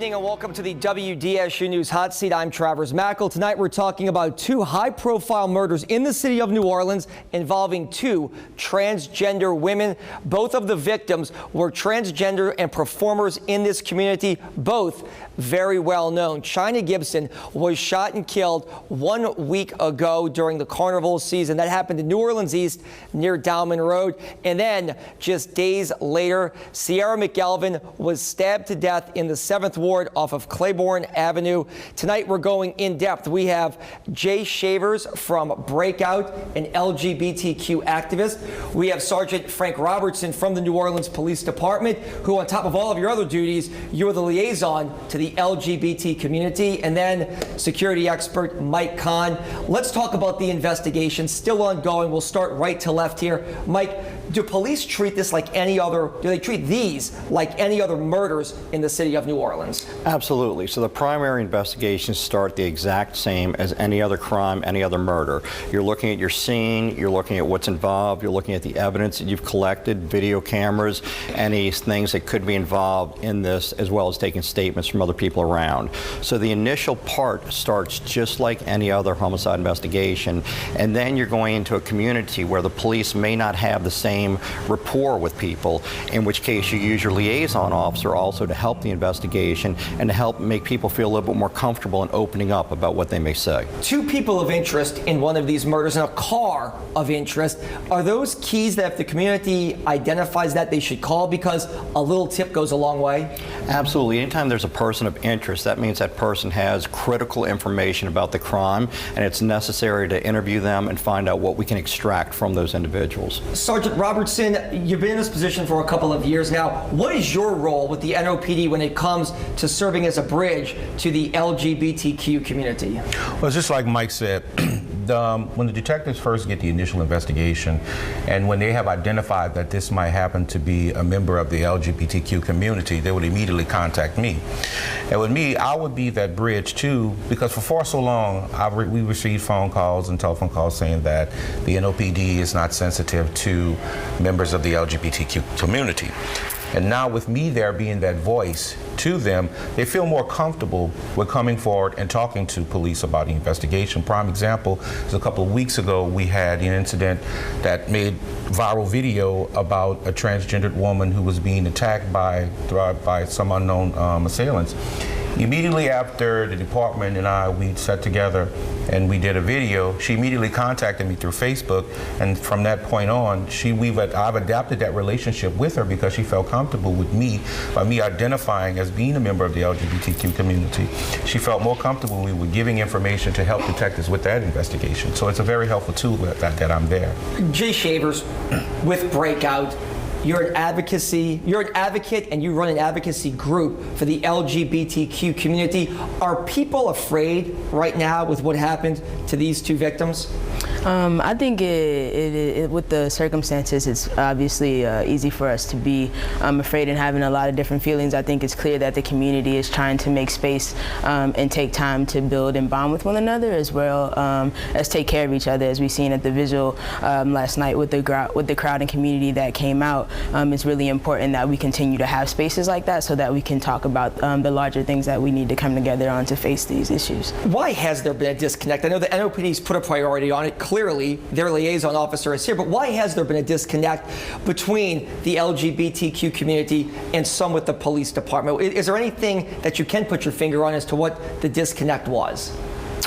evening and welcome to the WDSU News Hot Seat. I'm Travers Mackle. Tonight we're talking about two high-profile murders in the city of New Orleans involving two transgender women. Both of the victims were transgender and performers in this community, both very well known. China Gibson was shot and killed 1 week ago during the carnival season. That happened in New Orleans East near Dowman Road. And then just days later, Sierra McGalvin was stabbed to death in the 7th Ward off of Claiborne Avenue. Tonight we're going in depth. We have Jay Shavers from Breakout, an LGBTQ activist. We have Sergeant Frank Robertson from the New Orleans Police Department, who on top of all of your other duties, you're the liaison to the LGBT community. And then security expert Mike Kahn. Let's talk about the investigation still ongoing. We'll start right to left here. Mike, do police treat this like any other, do they treat these like any other murders in the city of New Orleans? Absolutely. So the primary investigations start the exact same as any other crime, any other murder. You're looking at your scene, you're looking at what's involved, you're looking at the evidence that you've collected, video cameras, any things that could be involved in this, as well as taking statements from other people around. So the initial part starts just like any other homicide investigation, and then you're going into a community where the police may not have the same rapport with people, in which case you use your liaison officer also to help the investigation and to help make people feel a little bit more comfortable in opening up about what they may say. Two people of interest in one of these murders and a car of interest. Are those keys that if the community identifies that they should call, because a little tip goes a long way? Absolutely. Anytime there's a person of interest, that means that person has critical information about the crime, and it's necessary to interview them and find out what we can extract from those individuals. Sergeant Robertson, you've been in this position for a couple of years now. What is your role with the NOPD when it comes to serving as a bridge to the LGBTQ community? Well, just like Mike said, when the detectives first get the initial investigation, and when they have identified that this might happen to be a member of the LGBTQ community, they would immediately contact me. And with me, I would be that bridge too, because for so long, we received phone calls and telephone calls saying that the NOPD is not sensitive to members of the LGBTQ community. And now with me there being that voice to them, they feel more comfortable with coming forward and talking to police about the investigation. Prime example is a couple of weeks ago we had an incident that made viral video about a transgendered woman who was being attacked by some unknown assailants. Immediately after the department and we sat together and we did a video, she immediately contacted me through Facebook, and from that point on, I've adapted that relationship with her because she felt comfortable with me, by me identifying as being a member of the LGBTQ community. She felt more comfortable with giving information to help detectives with that investigation. So it's a very helpful tool that I'm there. Jay Shavers, with Breakout, you're an advocate and you run an advocacy group for the LGBTQ community. Are people afraid right now with what happened to these two victims? I think with the circumstances, it's obviously easy for us to be afraid and having a lot of different feelings. I think it's clear that the community is trying to make space and take time to build and bond with one another, as well as take care of each other, as we've seen at the visual last night with the crowd and community that came out. It's really important that we continue to have spaces like that so that we can talk about the larger things that we need to come together on to face these issues. Why has there been a disconnect? I know the NOPD's put a priority on it. Clearly, their liaison officer is here, but why has there been a disconnect between the LGBTQ community and some with the police department? Is there anything that you can put your finger on as to what the disconnect was?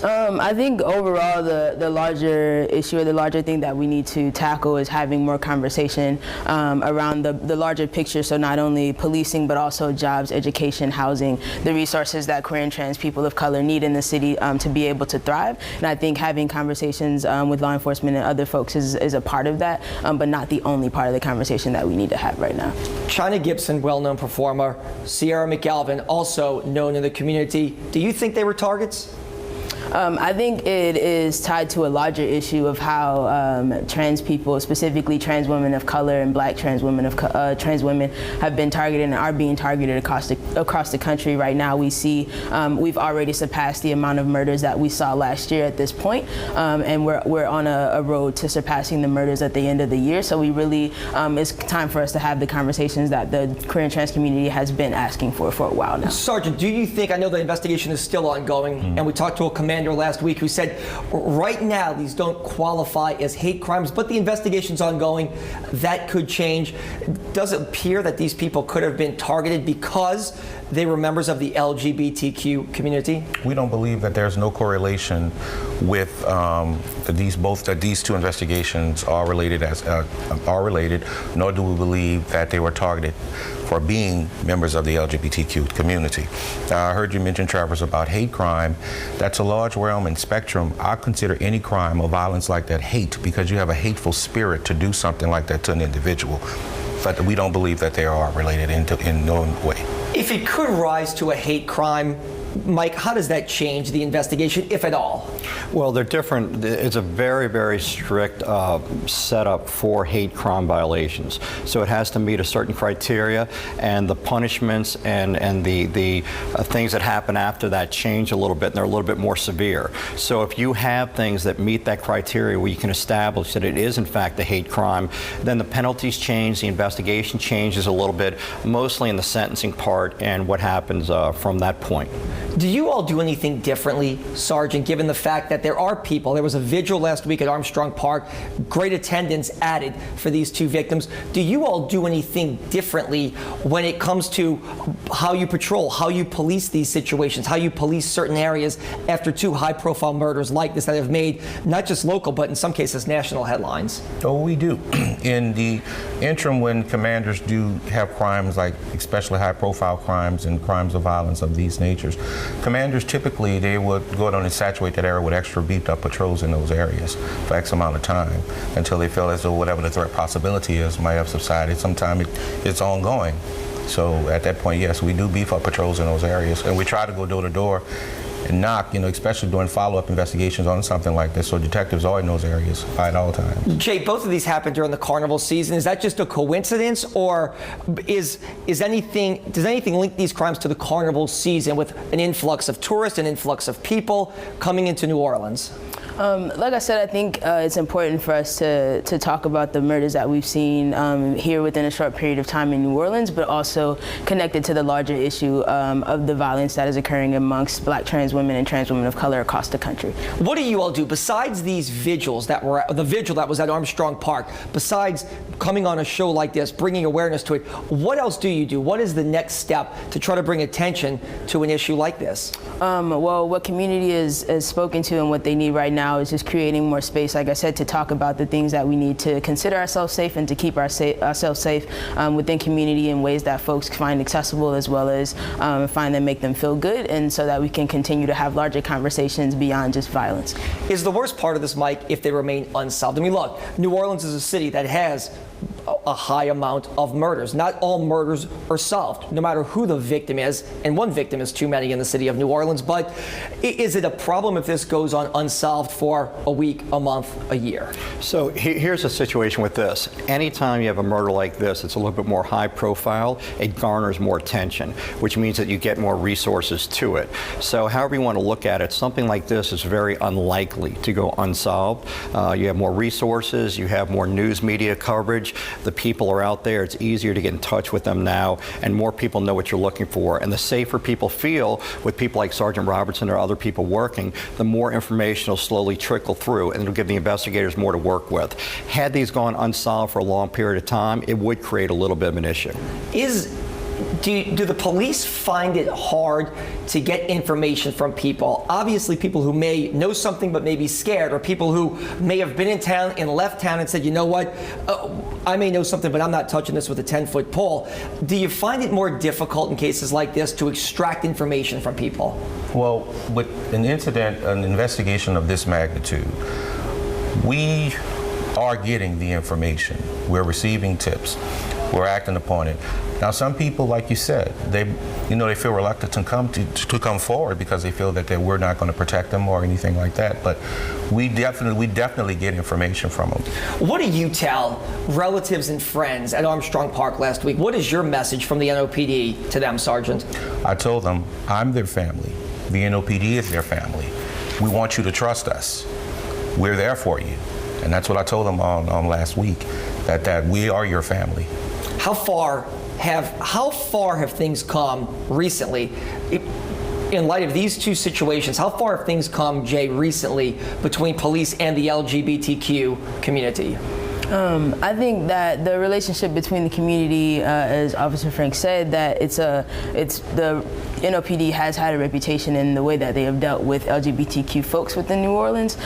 I think overall the larger issue, or the larger thing that we need to tackle, is having more conversation around the larger picture. So not only policing, but also jobs, education, housing, the resources that queer and trans people of color need in the city to be able to thrive. And I think having conversations with law enforcement and other folks is a part of that, but not the only part of the conversation that we need to have right now. China Gibson, well-known performer. Sierra McGalvin, also known in the community. Do you think they were targets? I think it is tied to a larger issue of how trans people, specifically trans women of color and Black trans women have been targeted and are being targeted across the country. Right now, we see we've already surpassed the amount of murders that we saw last year at this point, and we're on a road to surpassing the murders at the end of the year. So we really, it's time for us to have the conversations that the queer and trans community has been asking for a while now. Sergeant, do you think, I know the investigation is still ongoing, and we talked to a commander last week who said right now these don't qualify as hate crimes, but the investigation's ongoing. That could change. Does it appear that these people could have been targeted because they were members of the LGBTQ community? We don't believe that there's no correlation with that these two investigations are related, nor do we believe that they were targeted for being members of the LGBTQ community. I heard you mention, Travers, about hate crime. That's a large realm and spectrum. I consider any crime or violence like that hate, because you have a hateful spirit to do something like that to an individual. But we don't believe that they are related in no way. If it could rise to a hate crime, Mike, how does that change the investigation, if at all? Well, they're different. It's a very, very strict setup for hate crime violations. So it has to meet a certain criteria, and the punishments and the things that happen after that change a little bit, and they're a little bit more severe. So if you have things that meet that criteria where you can establish that it is in fact a hate crime, then the penalties change, the investigation changes a little bit, mostly in the sentencing part and what happens from that point. Do you all do anything differently, Sergeant, given the fact that there are people, there was a vigil last week at Armstrong Park, great attendance added for these two victims. Do you all do anything differently when it comes to how you patrol, how you police these situations, how you police certain areas after two high-profile murders like this that have made not just local, but in some cases national headlines? Oh, we do. In the interim, when commanders do have crimes like especially high-profile crimes and crimes of violence of these natures, commanders typically, they would go out and saturate that area with extra beefed-up patrols in those areas for X amount of time until they feel as though whatever the threat possibility is might have subsided. Sometimes it's ongoing. So at that point, yes, we do beef up patrols in those areas, and we try to go door to door and knock, especially during follow-up investigations on something like this, so detectives are in those areas at all times. Jay, both of these happened during the carnival season. Is that just a coincidence, or does anything link these crimes to the carnival season with an influx of tourists, an influx of people coming into New Orleans? Like I said, I think it's important for us to talk about the murders that we've seen here within a short period of time in New Orleans, but also connected to the larger issue of the violence that is occurring amongst Black trans women and trans women of color across the country. What do you all do besides these vigils the vigil that was at Armstrong Park, besides coming on a show like this, bringing awareness to it? What else do you do? What is the next step to try to bring attention to an issue like this? Well, what community is spoken to and what they need right now is just creating more space, like I said, to talk about the things that we need to consider ourselves safe and to keep ourselves safe within community in ways that folks find accessible, as well as find that make them feel good, and so that we can continue to have larger conversations beyond just violence. Is the worst part of this, Mike, if they remain unsolved? I mean, look, New Orleans is a city that has a high amount of murders. Not all murders are solved, no matter who the victim is, and one victim is too many in the city of New Orleans. But is it a problem if this goes on unsolved for a week, a month, a year? So here's the situation with this. Anytime you have a murder like this, it's a little bit more high profile, it garners more attention, which means that you get more resources to it. So however you want to look at it, something like this is very unlikely to go unsolved. You have more resources, you have more news media coverage, the people are out there, it's easier to get in touch with them now, and more people know what you're looking for. And the safer people feel with people like Sergeant Robertson or other people working, the more information will slowly trickle through, and it'll give the investigators more to work with. Had these gone unsolved for a long period of time, it would create a little bit of an issue. Do the police find it hard to get information from people? Obviously, people who may know something but may be scared, or people who may have been in town and left town and said, you know what, I may know something, but I'm not touching this with a 10-foot pole. Do you find it more difficult in cases like this to extract information from people? Well, with an investigation of this magnitude, we are getting the information. We're receiving tips. We're acting upon it. Now, some people, like you said, they feel reluctant to come forward because they feel that we're not going to protect them or anything like that. But we definitely get information from them. What do you tell relatives and friends at Armstrong Park last week? What is your message from the NOPD to them, Sergeant? I told them, I'm their family. The NOPD is their family. We want you to trust us. We're there for you. And that's what I told them on last week, that we are your family. How far have things come recently? In light of these two situations, how far have things come, Jay, recently between police and the LGBTQ community? I think that the relationship between the community, as Officer Frank said, that the NOPD has had a reputation in the way that they have dealt with LGBTQ folks within New Orleans.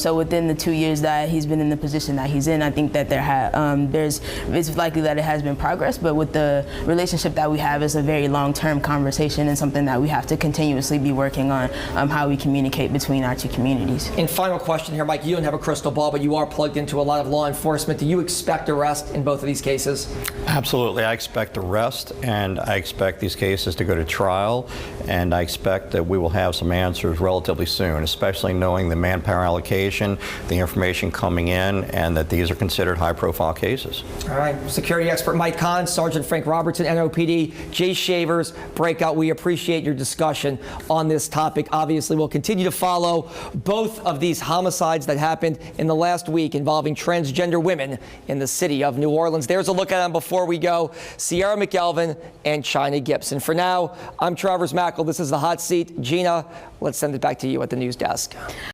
So within the 2 years that he's been in the position that he's in, I think that it's likely that it has been progress. But with the relationship that we have, is a very long-term conversation and something that we have to continuously be working on, how we communicate between our two communities. And final question here, Mike. You don't have a crystal ball, but you are plugged into a lot of law enforcement. Do you expect arrest in both of these cases? Absolutely. I expect arrest, and I expect these cases to go to trial, and I expect that we will have some answers relatively soon, especially knowing the manpower allocation, the information coming in, and that these are considered high-profile cases. All right. Security expert Mike Kahn, Sergeant Frank Robertson, NOPD, Jay Shavers, Breakout. We appreciate your discussion on this topic. Obviously, we'll continue to follow both of these homicides that happened in the last week involving transgender women in the city of New Orleans. There's a look at them before we go. Sierra McElvin and China Gibson. For now, I'm Travers Mackle. This is The Hot Seat. Gina, let's send it back to you at the news desk.